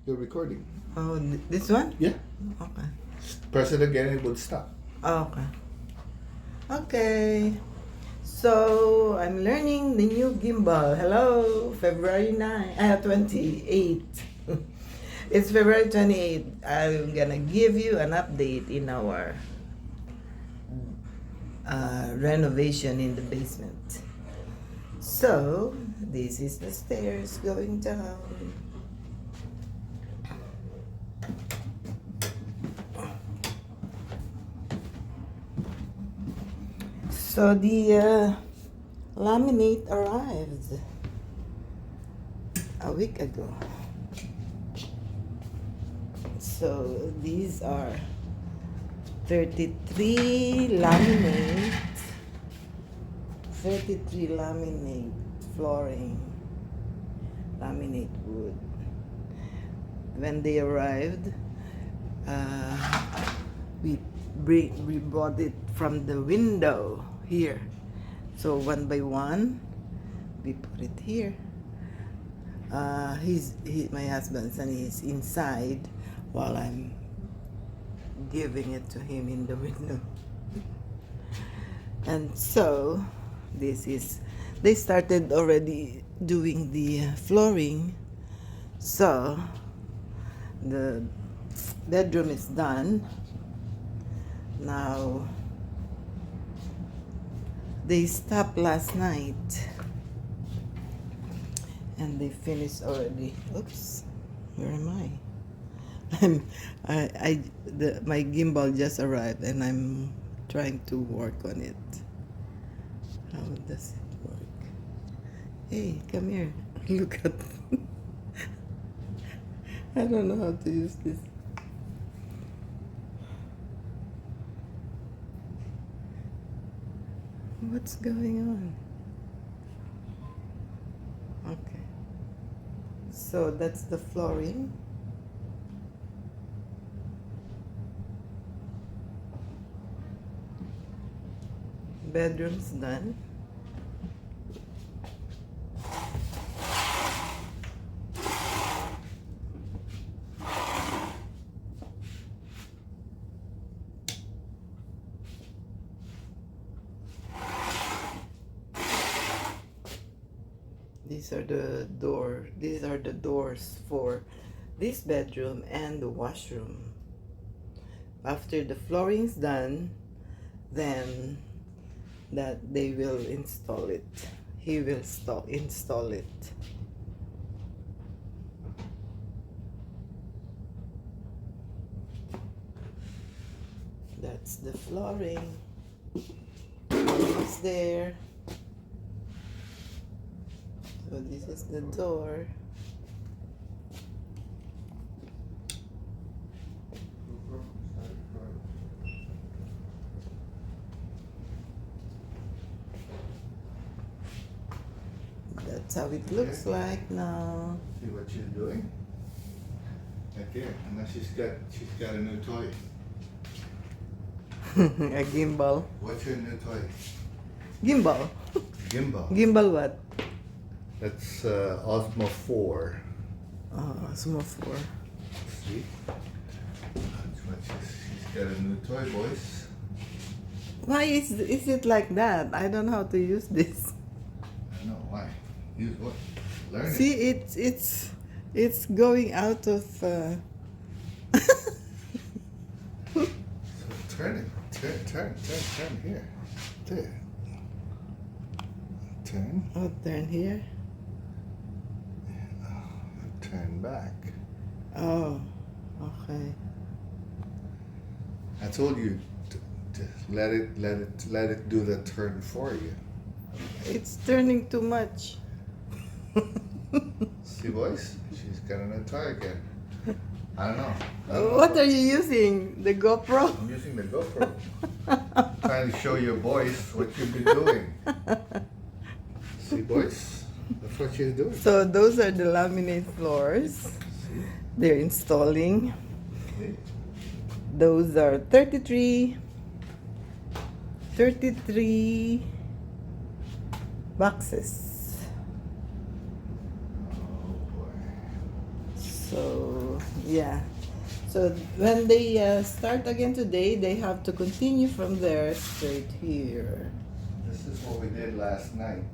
You're recording. Oh, this one? Yeah. Okay. Press it again, it would stop. Okay. Okay. So, I'm learning the new gimbal. Hello, February 28. It's February 28. I'm gonna give you an update in our renovation in the basement. So, this is the stairs going down. So the laminate arrived a week ago. So these are 33 laminate, 33 laminate flooring, laminate wood. When they arrived, we brought it from the window here. So one by one, we put it here. My husband's and he's inside while I'm giving it to him in the window. And so they started already doing the flooring. So the bedroom is done. Now they stopped last night and they finished already. Oops, where am I? My gimbal just arrived and I'm trying to work on it. How does it work? Hey, come here. Look at I don't know how to use this. What's going on? Okay. So that's the flooring. Bedroom's done. These are the doors for this bedroom and the washroom. After the flooring's done, then that they will install it. He will install it. That's the flooring. It's there. So this is the door. That's how it looks like now. See what she's doing? Right there. And now she's got a new toy. A gimbal. What's your new toy? Gimbal. Gimbal. Gimbal what? That's Osmo 4. Osmo 4. See? That's what she's got a new toy, boys. Why is it like that? I don't know how to use this. I don't know why. Use what? Learn it. See, it's going out of. So turn it. Turn here. There. Turn. Oh, turn here. Turn back. Oh, okay. I told you to let it do the turn for you. It's turning too much. See, boys? She's got a new toy again. I don't know. What are you using? The GoPro? I'm using the GoPro. Trying to show your boys what you've been doing. See, boys? That's what she's doing. So those are the laminate floors. See? They're installing. See? Those are 33 boxes. Oh, boy. So Yeah. So when they start again today, they have to continue from there straight here. This is what we did last night.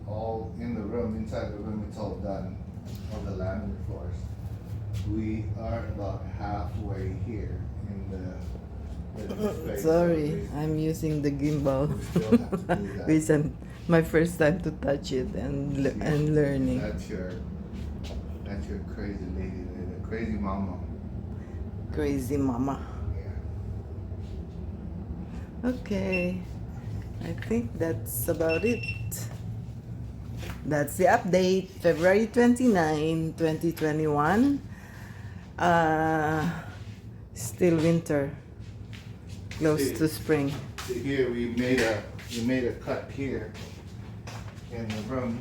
All in the room, inside the room, it's all done. All the laminate floors. We are about halfway here in the living space. Sorry, I'm using the gimbal. We still have to do that. Which I'm my first time to touch it and and learning. That's your crazy lady, the crazy mama. Crazy mama. Yeah. Okay, I think that's about it. That's the update, February 29, 2021. Still winter, close to spring. See here, we made a cut here in the room.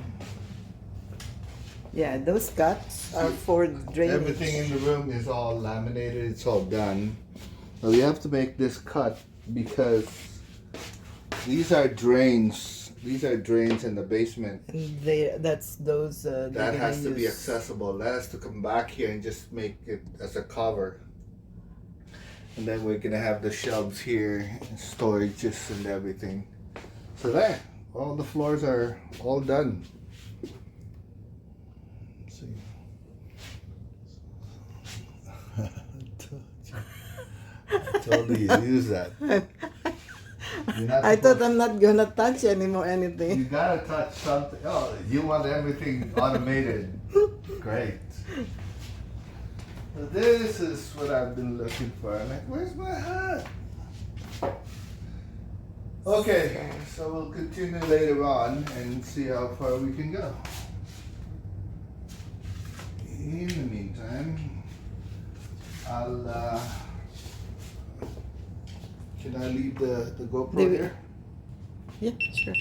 Yeah, those cuts are for drainage. Everything in the room is all laminated. It's all done. But we have to make this cut because these are drains. These are drains in the basement. And that's those. That has to be accessible. That has to come back here and just make it as a cover. And then we're gonna have the shelves here, and storages and everything. So there, all the floors are all done. Let's see. I told you use that. I thought I'm not gonna touch anymore You anything. gotta touch something. Oh, you want everything automated. Great. So this is what I've been looking for. I'm like, where's my hat? Okay, so we'll continue later on and see how far we can go. In the meantime, can I leave the GoPro here? Yeah, sure.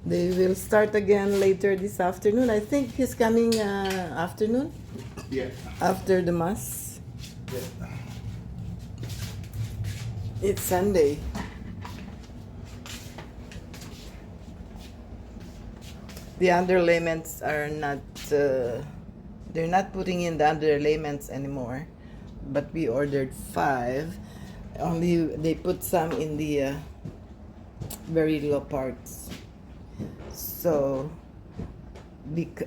They will start again later this afternoon. I think he's coming afternoon Yeah. after the mass. Yeah. It's Sunday. The underlayments are not. They're not putting in the underlayments anymore, but we ordered 5. Only they put some in the very low parts. So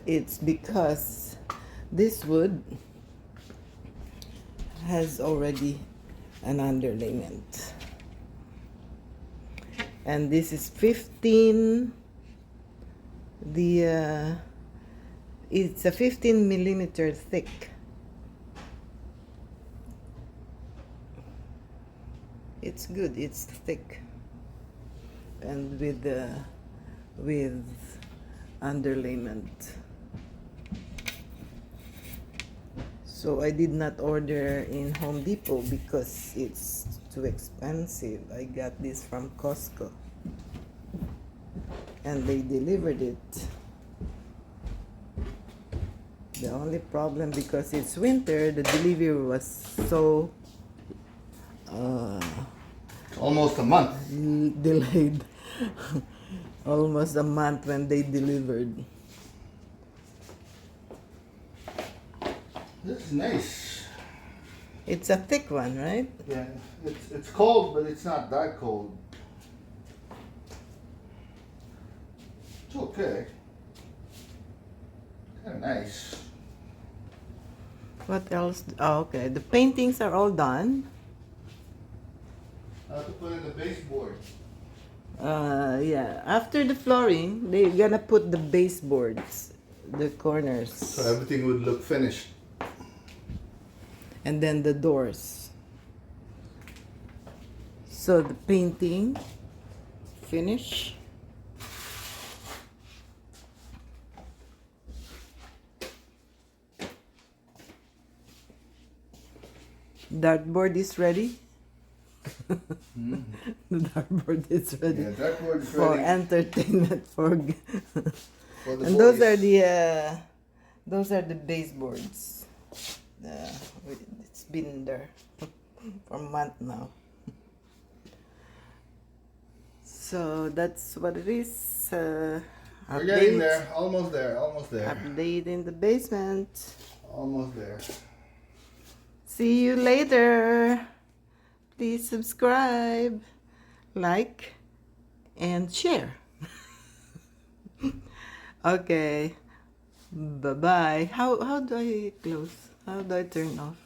it's because this wood has already an underlayment, and this is 15. It's a 15 millimeter thick. It's good. It's thick, and with underlayment. So I did not order in Home Depot because it's too expensive. I got this from Costco, and they delivered it. The only problem, because it's winter, the delivery was so Almost a month. delayed. Almost a month when they delivered. This is nice. It's a thick one, right? Yeah, it's cold, but it's not that cold. It's okay. Kind of nice. What else? Oh, okay. The paintings are all done. I have to put in the baseboard. Yeah. After the flooring, they're gonna put the baseboards, the corners, So everything would look finished. and then the doors. So the painting finish. Dartboard is ready. The dartboard is ready Yeah, that board is for ready entertainment for the and those boys. are the baseboards. It's been there for a month now. So that's what it is. We're getting there. Almost there. Update in the basement. Almost there. See you later. Please subscribe, like, and share. Okay. Bye-bye. How do I close? How do I turn off?